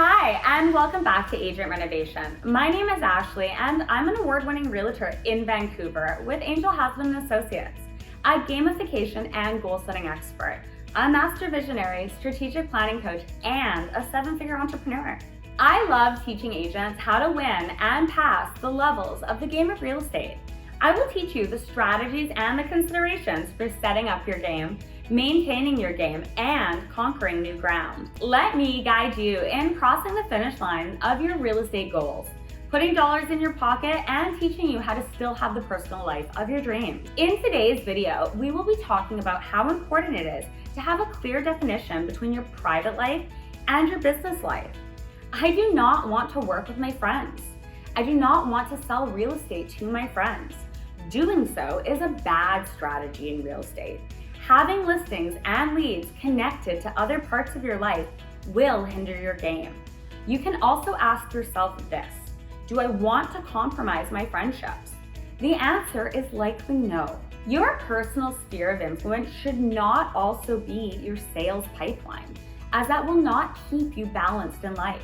Hi, and welcome back to Agent Renovation. My name is Ashley, and I'm an award-winning realtor in Vancouver with Angel Husband & Associates, a gamification and goal-setting expert, a master visionary, strategic planning coach, and a seven-figure entrepreneur. I love teaching agents how to win and pass the levels of the game of real estate. I will teach you the strategies and the considerations for setting up your game, maintaining your game, and conquering new ground. Let me guide you in crossing the finish line of your real estate goals, putting dollars in your pocket, and teaching you how to still have the personal life of your dreams. In today's video, we will be talking about how important it is to have a clear definition between your private life and your business life. I do not want to work with my friends. I do not want to sell real estate to my friends. Doing so is a bad strategy in real estate. Having listings and leads connected to other parts of your life will hinder your game. You can also ask yourself this: do I want to compromise my friendships? The answer is likely no. Your personal sphere of influence should not also be your sales pipeline, as that will not keep you balanced in life.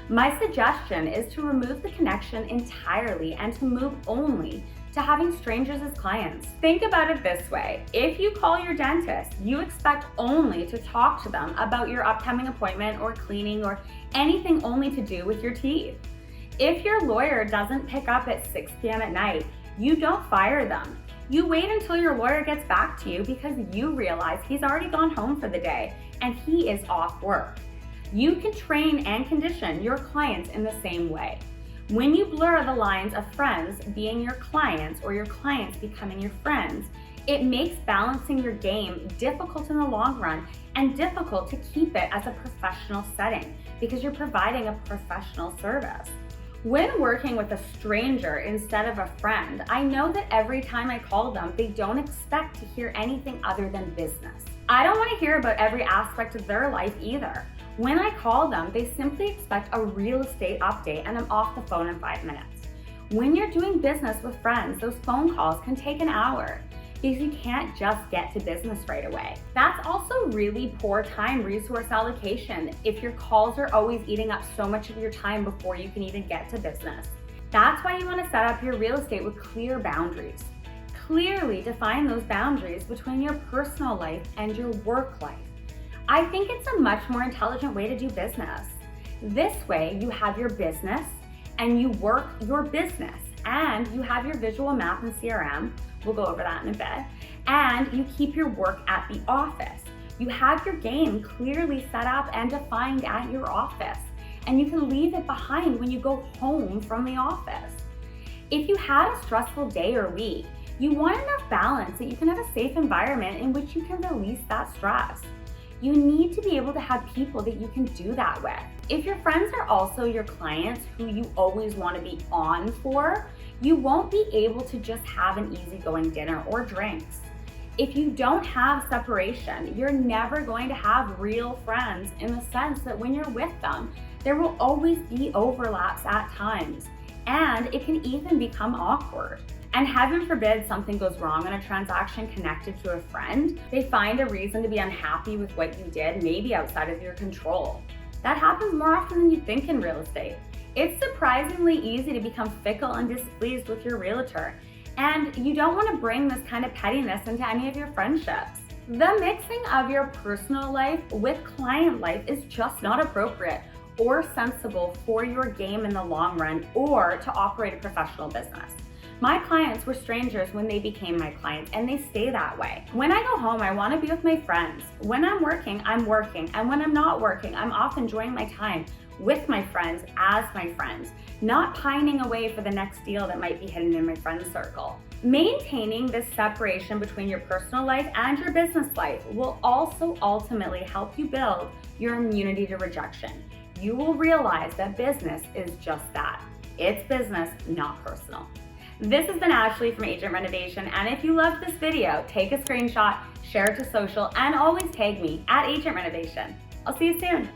My suggestion is to remove the connection entirely and to move only to having strangers as clients. Think about it this way: if you call your dentist, you expect only to talk to them about your upcoming appointment or cleaning or anything only to do with your teeth. If your lawyer doesn't pick up at 6 p.m. at night, you don't fire them. You wait until your lawyer gets back to you because you realize he's already gone home for the day and he is off work. You can train and condition your clients in the same way. When you blur the lines of friends being your clients or your clients becoming your friends, it makes balancing your game difficult in the long run and difficult to keep it as a professional setting because you're providing a professional service. When working with a stranger instead of a friend, I know that every time I call them, they don't expect to hear anything other than business. I don't want to hear about every aspect of their life either. When I call them, they simply expect a real estate update and I'm off the phone in 5 minutes. When you're doing business with friends, those phone calls can take an hour because you can't just get to business right away. That's also really poor time resource allocation if your calls are always eating up so much of your time before you can even get to business. That's why you want to set up your real estate with clear boundaries. Clearly define those boundaries between your personal life and your work life. I think it's a much more intelligent way to do business. This way, you have your business and you work your business and you have your visual map and CRM. We'll go over that in a bit. And you keep your work at the office. You have your game clearly set up and defined at your office, and you can leave it behind when you go home from the office. If you had a stressful day or week, you want enough balance that you can have a safe environment in which you can release that stress. You need to be able to have people that you can do that with. If your friends are also your clients who you always want to be on for, you won't be able to just have an easygoing dinner or drinks. If you don't have separation, you're never going to have real friends in the sense that when you're with them, there will always be overlaps at times, and it can even become awkward. And heaven forbid something goes wrong in a transaction connected to a friend. They find a reason to be unhappy with what you did, maybe outside of your control. That happens more often than you think in real estate. It's surprisingly easy to become fickle and displeased with your realtor, and you don't want to bring this kind of pettiness into any of your friendships. The mixing of your personal life with client life is just not appropriate or sensible for your game in the long run or to operate a professional business. My clients were strangers when they became my clients, and they stay that way. When I go home, I want to be with my friends. When I'm working, and when I'm not working, I'm off enjoying my time with my friends as my friends, not pining away for the next deal that might be hidden in my friend circle. Maintaining this separation between your personal life and your business life will also ultimately help you build your immunity to rejection. You will realize that business is just that. It's business, not personal. This has been Ashley from Agent Renovation, and if you loved this video, take a screenshot, share it to social, and always tag me at Agent Renovation. I'll see you soon.